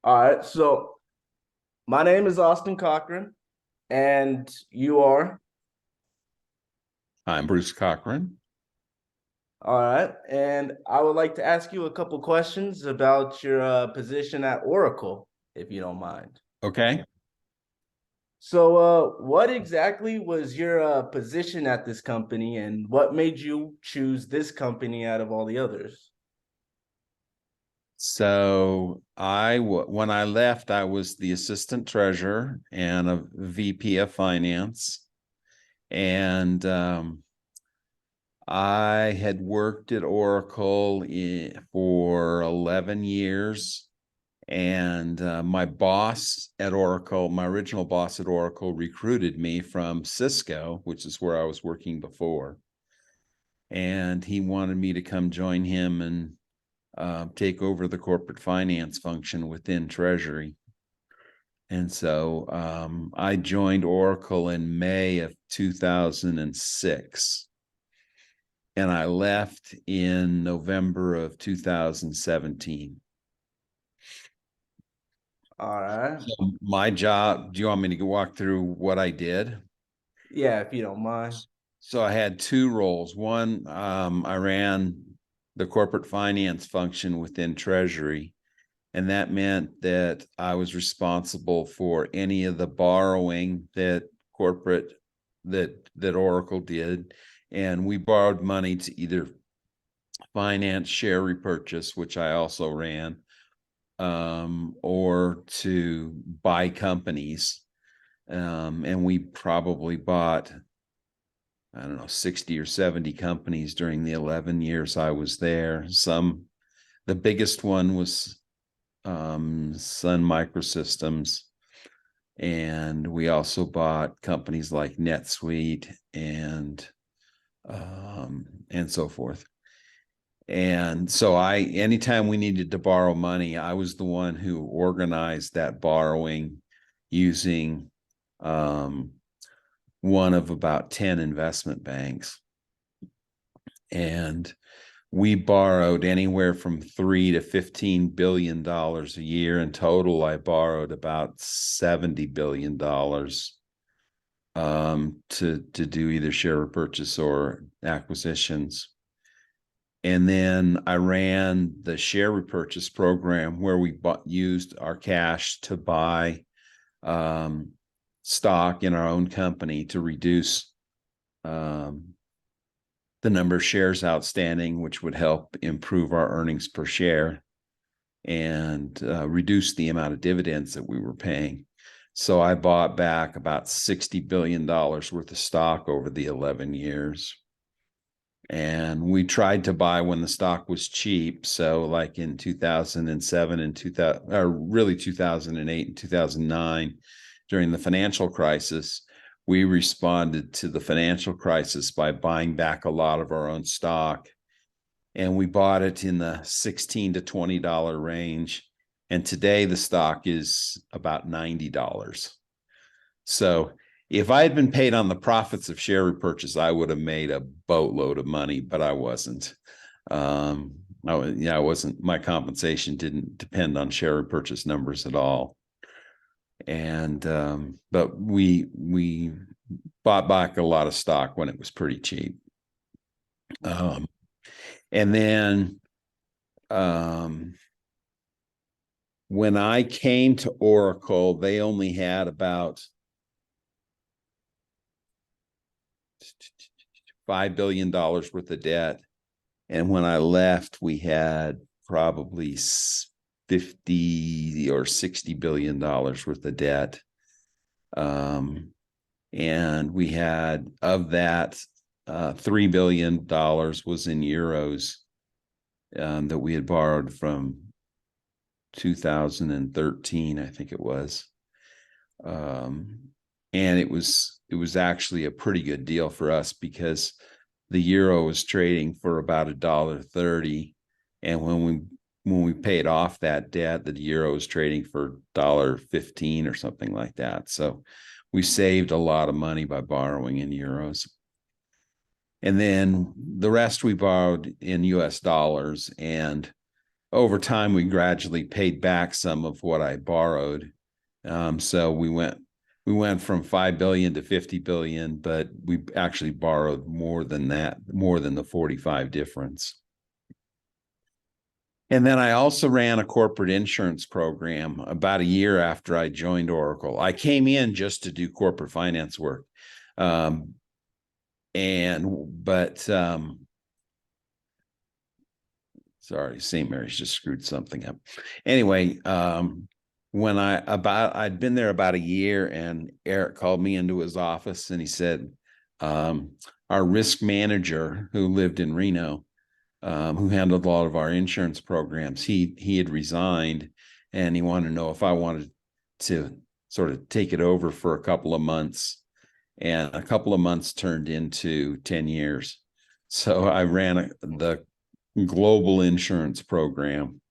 All right. So my name is Austin Cochran, and you are. I'm Bruce Cochran. All right. And I would like to ask you a couple questions about your position at Oracle, if you don't mind. Okay. So, what exactly was your position at this company, and what made you choose this company out of all the others? When I left, I was the assistant treasurer and a VP of finance. And I had worked at Oracle for 11 years. And my boss at Oracle, my original boss at Oracle, recruited me from Cisco, which is where I was working before. And he wanted me to come join him and take over the corporate finance function within Treasury. And so I joined Oracle in May of 2006. And I left in November of 2017. All right. So my job, do you want me to walk through what I did? Yeah, if you don't mind. So I had two roles. One, I ran the corporate finance function within Treasury. And that meant that I was responsible for any of the borrowing that corporate that Oracle did. And we borrowed money to either finance share repurchase, which I also ran, or to buy companies. And we probably bought, I don't know, 60 or 70 companies during the 11 years I was there. The biggest one was Sun Microsystems. And we also bought companies like NetSuite and so forth. And so anytime we needed to borrow money, I was the one who organized that borrowing using um, one of about 10 investment banks. And we borrowed anywhere from $3 to $15 billion a year. In total, I borrowed about $70 billion to do either share repurchase or acquisitions. And then I ran the share repurchase program where we used our cash to buy stock in our own company to reduce the number of shares outstanding, which would help improve our earnings per share and reduce the amount of dividends that we were paying. So I bought back about $60 billion worth of stock over the 11 years. And we tried to buy when the stock was cheap. So like in 2007 and 2000, or really 2008 and 2009, during the financial crisis, we responded to the financial crisis by buying back a lot of our own stock. And we bought it in the $16 to $20 range. And today the stock is about $90. So if I had been paid on the profits of share repurchase, I would have made a boatload of money, but I wasn't. I wasn't. My compensation didn't depend on share repurchase numbers at all. And but we bought back a lot of stock when it was pretty cheap. Um, and then when I came to Oracle, they only had about $5 billion worth of debt. And when I left, we had probably 50 or $60 billion worth of debt. And we had, of that, $3 billion was in euros that we had borrowed from 2013, I think it was. And it was actually a pretty good deal for us because the euro was trading for about $1.30, and when we paid off that debt, the euro was trading for $1.15 or something like that. So we saved a lot of money by borrowing in euros. And then the rest we borrowed in US dollars. And over time, we gradually paid back some of what I borrowed. So we went from 5 billion to 50 billion, but we actually borrowed more than that, more than the 45 difference. And then I also ran a corporate insurance program about a year after I joined Oracle. I came in just to do corporate finance work. Sorry, St. Mary's just screwed something up. Anyway, when I'd been there about a year, and Eric called me into his office and he said, our risk manager who lived in Reno, who handled a lot of our insurance programs, he had resigned, and he wanted to know if I wanted to sort of take it over for a couple of months. And a couple of months turned into 10 years. So I ran the global insurance program,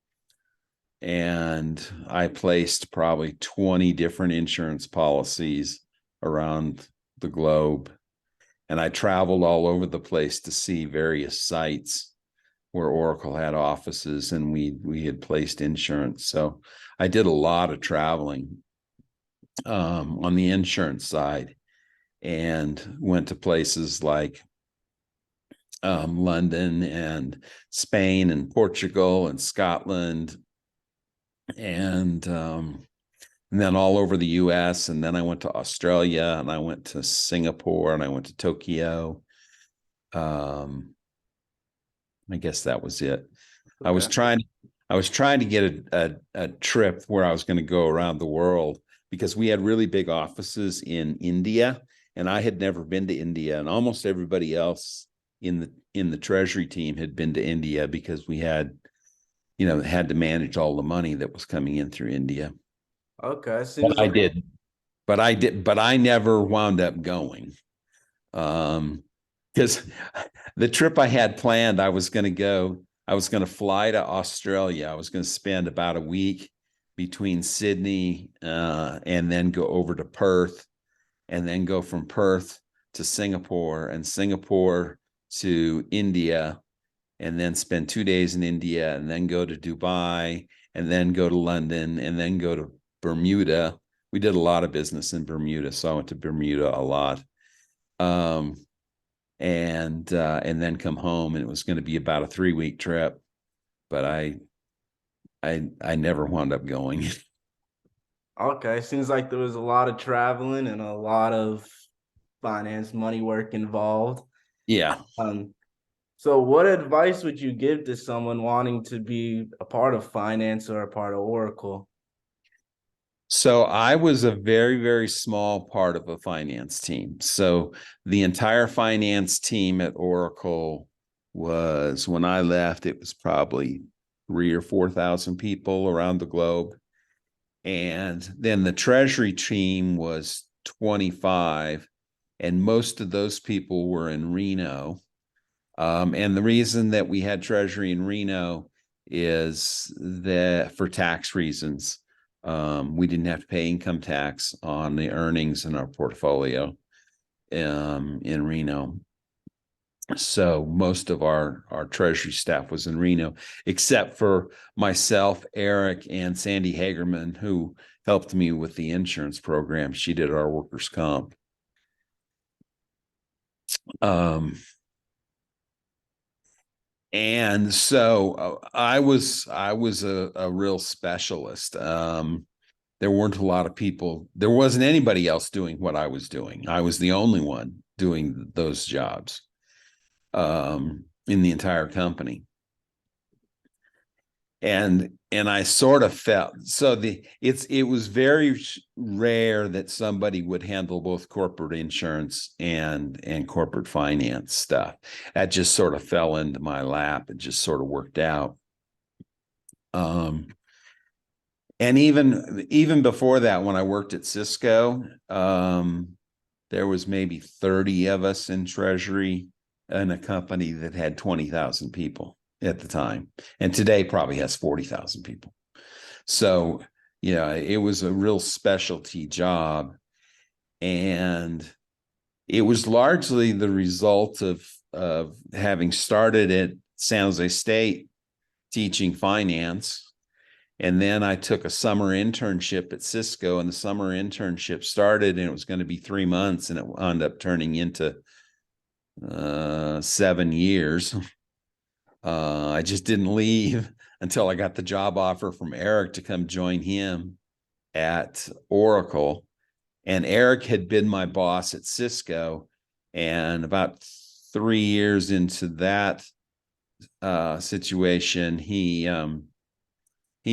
and I placed probably 20 different insurance policies around the globe. And I traveled all over the place to see various sites where Oracle had offices, and we had placed insurance. So I did a lot of traveling on the insurance side, and went to places like London and Spain and Portugal and Scotland, and then all over the US. And then I went to Australia, and I went to Singapore, and I went to Tokyo. I guess that was it. Okay. I was trying to get a trip where I was going to go around the world, because we had really big offices in India, and I had never been to India, and almost everybody else in the treasury team had been to India, because we had to manage all the money that was coming in through India. Okay. But I never wound up going. Because the trip I had planned, I was going to fly to Australia. I was going to spend about a week between Sydney and then go over to Perth, and then go from Perth to Singapore, and Singapore to India, and then spend 2 days in India, and then go to Dubai, and then go to London, and then go to Bermuda. We did a lot of business in Bermuda, so I went to Bermuda a lot. And then come home, and it was going to be about a 3-week trip, but I never wound up going. Okay, seems like there was a lot of traveling and a lot of finance money work involved. Yeah. So what advice would you give to someone wanting to be a part of finance or a part of Oracle? So I was a very, very small part of a finance team. So the entire finance team at Oracle was, when I left, it was probably 3,000 or 4,000 people around the globe. And then the treasury team was 25, and most of those people were in Reno. And the reason that we had treasury in Reno is that for tax reasons. We didn't have to pay income tax on the earnings in our portfolio in Reno. So most of our treasury staff was in Reno, except for myself, Eric, and Sandy Hagerman, who helped me with the insurance program. She did our workers' comp. And so I was a real specialist. There weren't a lot of people. There wasn't anybody else doing what I was doing. I was the only one doing those jobs in the entire company. And I sort of felt so it was very rare that somebody would handle both corporate insurance and corporate finance stuff. That just sort of fell into my lap. It just sort of worked out. And even before that, when I worked at Cisco, there was maybe 30 of us in treasury in a company that had 20,000 people at the time, and today probably has 40,000 people. So, it was a real specialty job, and it was largely the result of having started at San Jose State teaching finance. And then I took a summer internship at Cisco, and the summer internship started and it was going to be 3 months, and it wound up turning into 7 years. I just didn't leave until I got the job offer from Eric to come join him at Oracle. And Eric had been my boss at Cisco, and about 3 years into that situation, he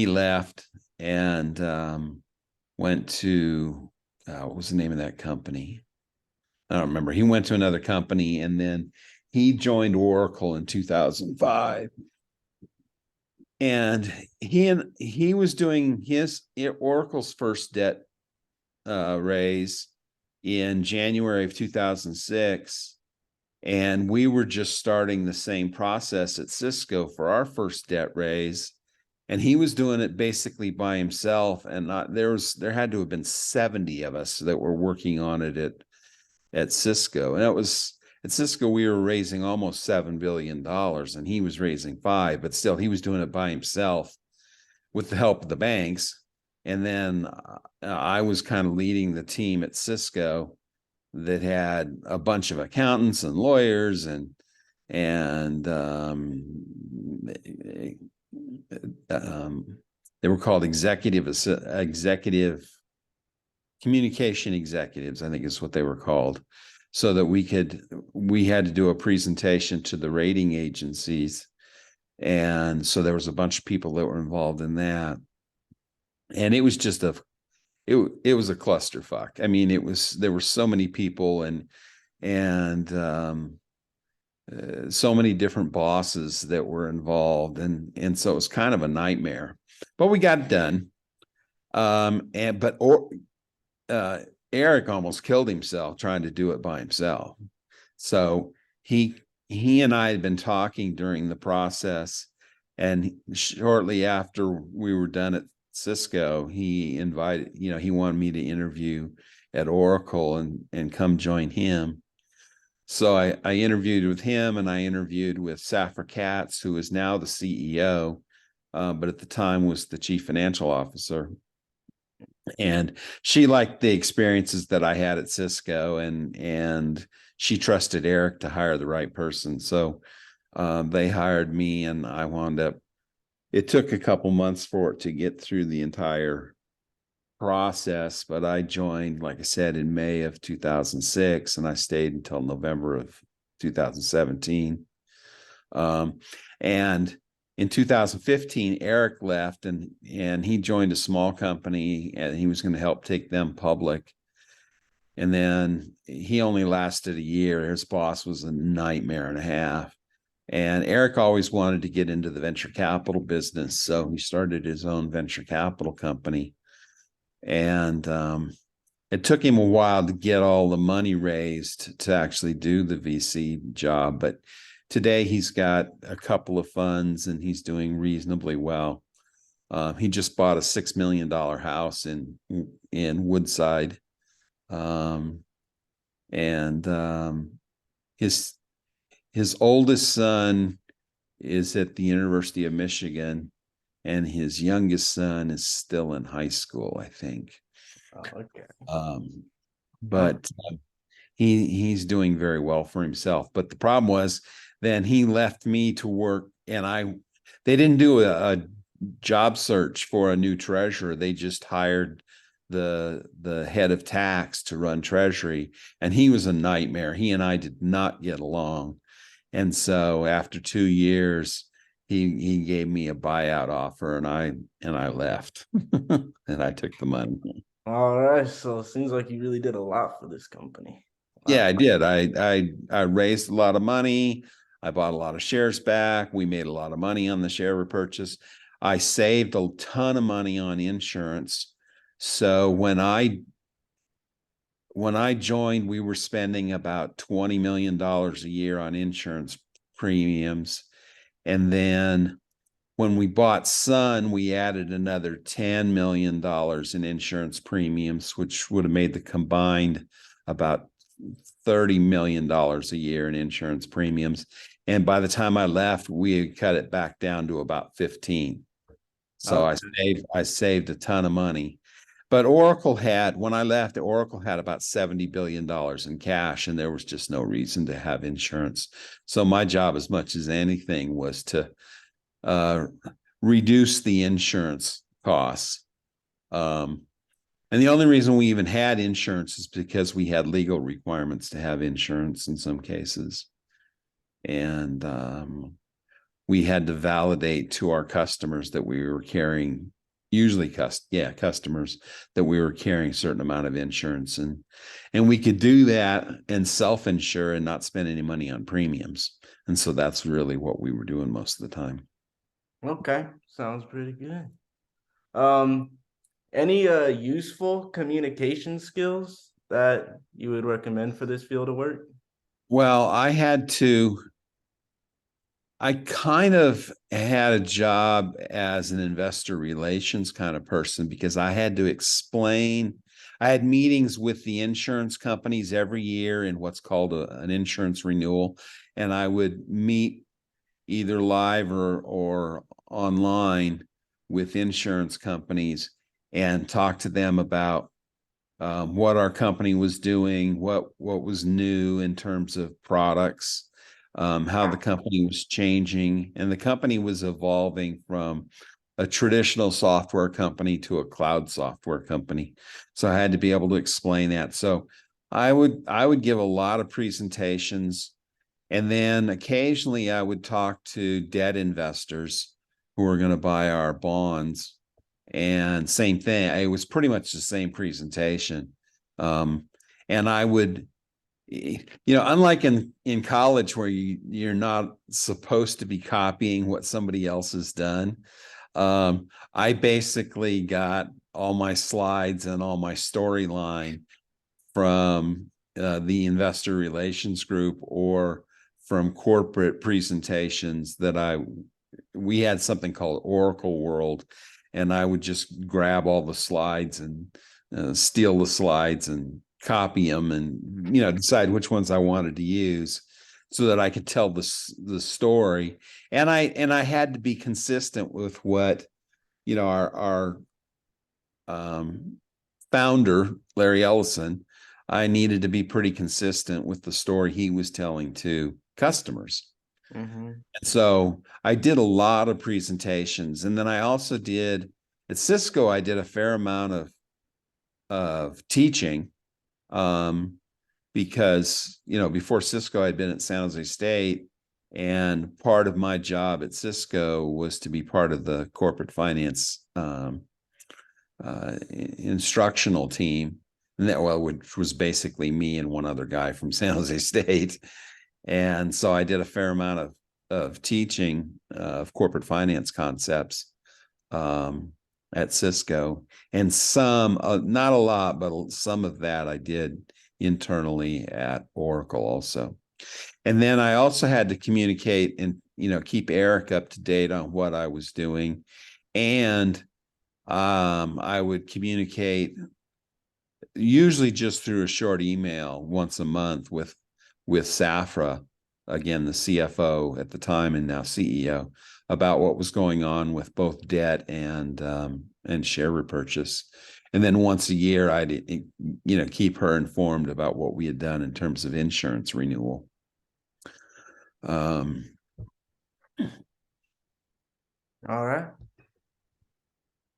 left and went to what was the name of that company? I don't remember. He went to another company, and then he joined Oracle in 2005. And he was doing Oracle's first debt raise in January of 2006. And we were just starting the same process at Cisco for our first debt raise. And he was doing it basically by himself. And there had to have been 70 of us that were working on it at Cisco. And at Cisco, we were raising almost $7 billion, and he was raising $5 billion, but still he was doing it by himself with the help of the banks. And then I was kind of leading the team at Cisco that had a bunch of accountants and lawyers and they were called executive communication executives, I think is what they were called, so that we had to do a presentation to the rating agencies. And so there was a bunch of people that were involved in that. And it was just it was a clusterfuck. I mean, there were so many people and so many different bosses that were involved. And so it was kind of a nightmare, but we got it done. Eric almost killed himself trying to do it by himself. So he and I had been talking during the process, and shortly after we were done at Cisco, he wanted me to interview at Oracle and come join him. So I interviewed with him, and I interviewed with Safra Katz, who is now the CEO, but at the time was the chief financial officer. And she liked the experiences that I had at Cisco, and she trusted Eric to hire the right person. So they hired me, and I wound up, it took a couple months for it to get through the entire process, but I joined, like I said, in May of 2006, and I stayed until November of 2017. And in 2015, Eric left, and he joined a small company, and he was going to help take them public. And then he only lasted a year. His boss was a nightmare and a half. And Eric always wanted to get into the venture capital business, so he started his own venture capital company. And it took him a while to get all the money raised to actually do the VC job, but today he's got a couple of funds and he's doing reasonably well. He just bought a $6 million house in Woodside. His oldest son is at the University of Michigan, and his youngest son is still in high school, I think. Oh, okay. But he's doing very well for himself. But the problem was, then he left me to work, and they didn't do a job search for a new treasurer. They just hired the head of tax to run treasury, and he was a nightmare. He and I did not get along. And so after 2 years, he gave me a buyout offer, and I left and I took the money. All right. So it seems like you really did a lot for this company. Wow. Yeah, I did. I raised a lot of money. I bought a lot of shares back. We made a lot of money on the share repurchase. I saved a ton of money on insurance. So when I joined, we were spending about $20 million a year on insurance premiums. And then when we bought Sun, we added another $10 million in insurance premiums, which would have made the combined about $30 million a year in insurance premiums. And by the time I left, we had cut it back down to about 15. So Okay. I saved a ton of money. But Oracle had, when I left, Oracle had about $70 billion in cash, and there was just no reason to have insurance. So my job, as much as anything, was to reduce the insurance costs. And the only reason we even had insurance is because we had legal requirements to have insurance in some cases. And we had to validate to our customers that we were carrying, usually customers, that we were carrying a certain amount of insurance. And we could do that and self-insure and not spend any money on premiums. And so that's really what we were doing most of the time. Okay. Sounds pretty good. Any useful communication skills that you would recommend for this field of work? Well, I kind of had a job as an investor relations kind of person because I had to explain. I had meetings with the insurance companies every year in what's called an insurance renewal. And I would meet either live or online with insurance companies and talk to them about what our company was doing, what was new in terms of products, how the company was changing, and the company was evolving from a traditional software company to a cloud software company. So I had to be able to explain that. So I would give a lot of presentations, and then occasionally I would talk to debt investors who were going to buy our bonds. And same thing, it was pretty much the same presentation. And I would, unlike in college where you're not supposed to be copying what somebody else has done, I basically got all my slides and all my storyline from the investor relations group or from corporate presentations that we had something called Oracle World, and I would just grab all the slides and steal the slides and copy them and decide which ones I wanted to use so that I could tell the story. And I had to be consistent with what our founder, Larry Ellison. I needed to be pretty consistent with the story he was telling to customers. Mm-hmm. And so I did a lot of presentations. And then I also did at Cisco, I did a fair amount of teaching because, before Cisco, I'd been at San Jose State. And part of my job at Cisco was to be part of the corporate finance instructional team. And which was basically me and one other guy from San Jose State. And so I did a fair amount of teaching of corporate finance concepts at Cisco, and some, not a lot, but some of that I did internally at Oracle also. And then I also had to communicate and keep Eric up to date on what I was doing, and I would communicate usually just through a short email once a month with Safra, again, the CFO at the time and now CEO, about what was going on with both debt and share repurchase. And then once a year, I'd keep her informed about what we had done in terms of insurance renewal. All right.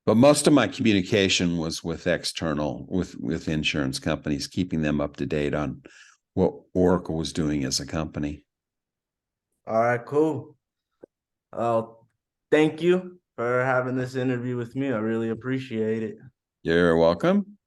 But most of my communication was with external, with insurance companies, keeping them up to date on what Oracle was doing as a company. All right, cool. Thank you for having this interview with me. I really appreciate it. You're welcome.